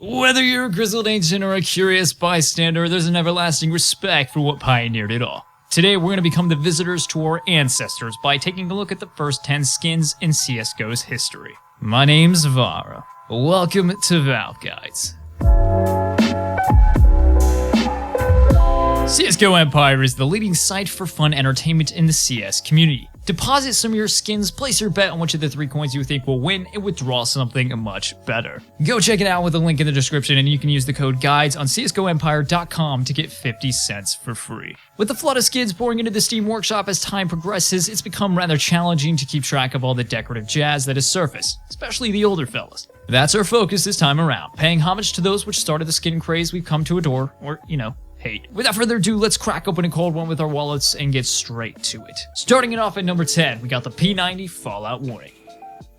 Whether you're a Grizzled Ancient or a curious bystander, there's an everlasting respect for what pioneered it all. Today, we're going to become the visitors to our ancestors by taking a look at the first 10 skins in CSGO's history. My name's Vara. Welcome to Valve Guides. CSGO Empire is the leading site for fun entertainment in the CS community. Deposit some of your skins, place your bet on which of the 3 coins you think will win, and withdraw something much better. Go check it out with a link in the description, and you can use the code GUIDES on CSGOEmpire.com to get 50 cents for free. With the flood of skins pouring into the Steam Workshop as time progresses, it's become rather challenging to keep track of all the decorative jazz that has surfaced, especially the older fellas. That's our focus this time around, paying homage to those which started the skin craze we've come to adore, or, hate. Without further ado, let's crack open a cold one with our wallets and get straight to it. Starting it off at number 10, we got the P90 Fallout Warning.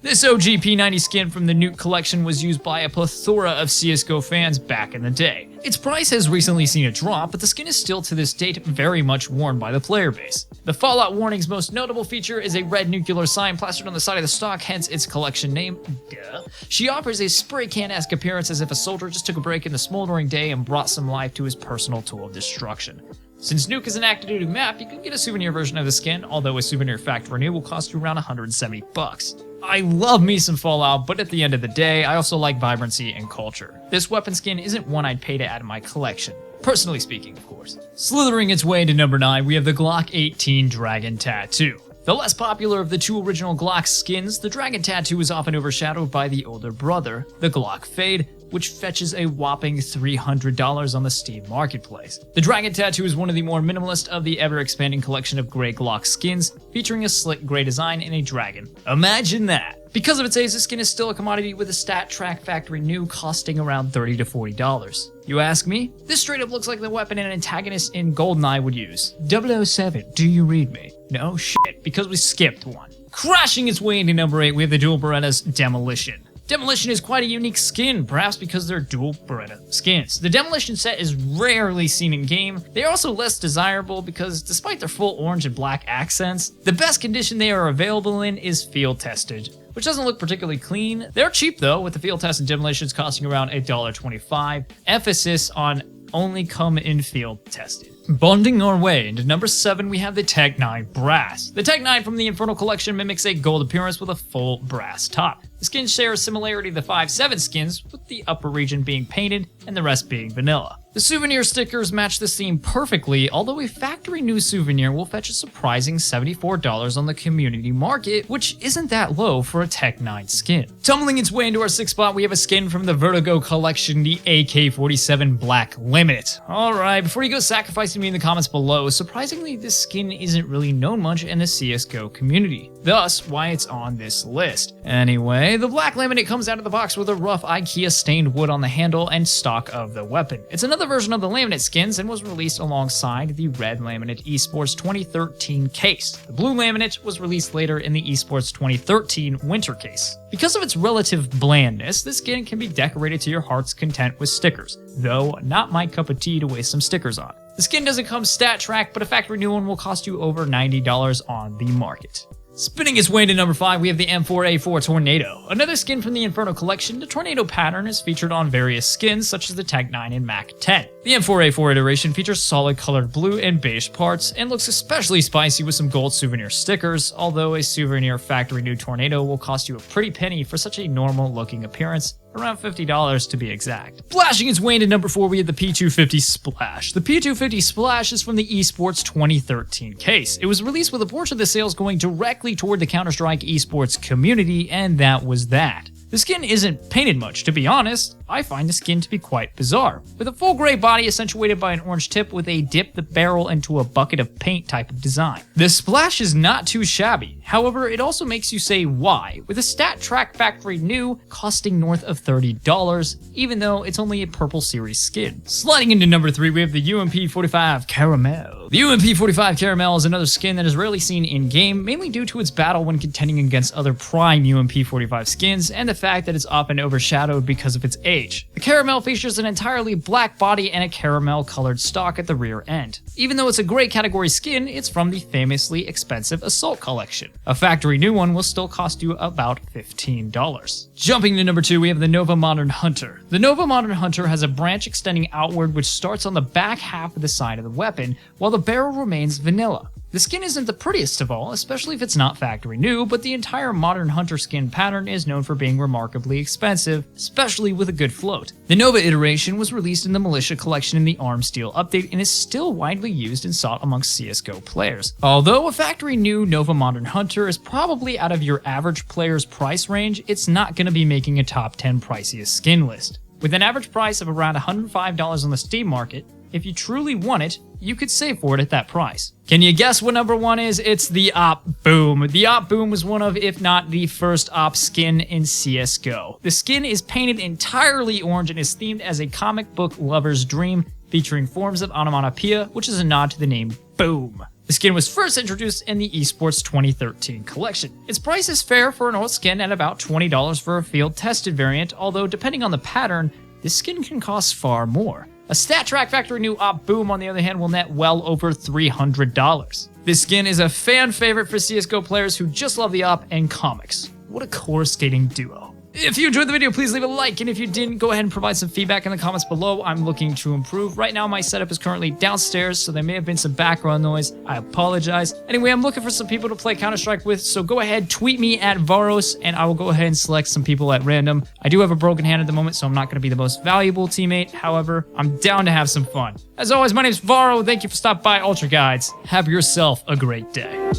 This OG P90 skin from the Nuke collection was used by a plethora of CSGO fans back in the day. Its price has recently seen a drop, but the skin is still to this date very much worn by the player base. The Fallout Warning's most notable feature is a red nuclear sign plastered on the side of the stock, hence its collection name. Duh. She offers a spray can-esque appearance as if a soldier just took a break in the smoldering day and brought some life to his personal tool of destruction. Since Nuke is an active duty map, you can get a souvenir version of the skin, although a souvenir factory new will cost you around 170 bucks. I love me some Fallout, but at the end of the day, I also like vibrancy and culture. This weapon skin isn't one I'd pay to add to my collection. Personally speaking, of course. Slithering its way into number 9, we have the GLOCK 18 Dragon Tattoo. The less popular of the 2 original GLOCK skins, the Dragon Tattoo is often overshadowed by the older brother, the GLOCK Fade, which fetches a whopping $300 on the Steam marketplace. The Dragon Tattoo is one of the more minimalist of the ever-expanding collection of gray GLOCK skins, featuring a slick gray design and a dragon. Imagine that! Because of its age, the skin is still a commodity with a stat track factory new costing around $30 to $40. You ask me? This straight up looks like the weapon an antagonist in GoldenEye would use. 007, do you read me? No? Shit, because we skipped one. Crashing its way into number 8, we have the dual BERENAS Demolition. Demolition is quite a unique skin, perhaps because they're dual BERENA skins. The Demolition set is rarely seen in game. They are also less desirable because despite their full orange and black accents, the best condition they are available in is field tested, which doesn't look particularly clean. They're cheap though, with the field tested Demolitions costing around $1.25. Emphasis on only come in field tested. Bonding our way into number 7, we have the Tech 9 Brass. The Tech 9 from the Infernal collection mimics a gold appearance with a full brass top. The skins share a similarity to the 5.7 skins, with the upper region being painted and the rest being vanilla. The souvenir stickers match the theme perfectly, although a factory new souvenir will fetch a surprising $74 on the community market, which isn't that low for a Tech 9 skin. Tumbling its way into our 6th spot, we have a skin from the Vertigo collection, the AK-47 Black LAMINATE. Alright, before you go sacrificing me in the comments below, surprisingly this skin isn't really known much in the CSGO community, thus why it's on this list. Anyway, the Black LAMINATE comes out of the box with a rough IKEA stained wood on the handle and stock of the weapon. It's another version of the LAMINATE skins and was released alongside the red LAMINATE Esports 2013 case. The blue LAMINATE was released later in the Esports 2013 winter case. Because of its relative blandness, this skin can be decorated to your heart's content with stickers, though not my cup of tea to waste some stickers on. The skin doesn't come stat track, but a factory new one will cost you over $90 on the market. Spinning its way into number 5, we have the M4A4 Tornado. Another skin from the Inferno collection, the Tornado pattern is featured on various skins such as the Tech 9 and Mac 10. The M4A4 iteration features solid colored blue and beige parts and looks especially spicy with some gold souvenir stickers, although a souvenir factory new Tornado will cost you a pretty penny for such a normal looking appearance. Around $50 to be exact. Flashing its way into number 4, we have the P250 Splash. The P250 Splash is from the Esports 2013 case. It was released with a portion of the sales going directly toward the Counter-Strike esports community, and that was that. The skin isn't painted much, to be honest. I find the skin to be quite bizarre, with a full gray body accentuated by an orange tip with a dip the barrel into a bucket of paint type of design. The splash is not too shabby, however it also makes you say why, with a stat track factory new costing north of $30, even though it's only a purple series skin. Sliding into number 3, we have the UMP45 Caramel. The UMP45 Caramel is another skin that is rarely seen in game, mainly due to its battle when contending against other prime UMP45 skins and the fact that it's often overshadowed because of its age. The Caramel features an entirely black body and a caramel colored stock at the rear end. Even though it's a great category skin, it's from the famously expensive Assault collection. A factory new one will still cost you about $15. Jumping to number 2, we have the Nova Modern Hunter. The Nova Modern Hunter has a branch extending outward which starts on the back half of the side of the weapon, while the barrel remains vanilla. The skin isn't the prettiest of all, especially if it's not factory new, but the entire Modern Hunter skin pattern is known for being remarkably expensive, especially with a good float. The Nova iteration was released in the Militia collection in the Arm Steel update and is still widely used and sought amongst CSGO players. Although a factory new Nova Modern Hunter is probably out of your average player's price range, it's not going to be making a top 10 priciest skin list. With an average price of around $105 on the Steam market, if you truly want it, you could save for it at that price. Can you guess what number 1 is? It's the Op Boom. The Op Boom was one of, if not the first Op skin in CSGO. The skin is painted entirely orange and is themed as a comic book lover's dream, featuring forms of onomatopoeia, which is a nod to the name Boom. The skin was first introduced in the Esports 2013 collection. Its price is fair for an old skin at about $20 for a field-tested variant, although depending on the pattern, this skin can cost far more. A StatTrak factory new Op Boom, on the other hand, will net well over $300. This skin is a fan favorite for CSGO players who just love the Op and comics. What a core skating duo. If you enjoyed the video, please leave a like, and if you didn't, go ahead and provide some feedback in the comments below. I'm looking to improve. Right now, my setup is currently downstairs, so there may have been some background noise. I apologize. Anyway, I'm looking for some people to play Counter-Strike with, so go ahead, tweet me at Varos, and I will go ahead and select some people at random. I do have a broken hand at the moment, so I'm not going to be the most valuable teammate. However, I'm down to have some fun. As always, my name is Varo. Thank you for stopping by, Ultra Guides. Have yourself a great day.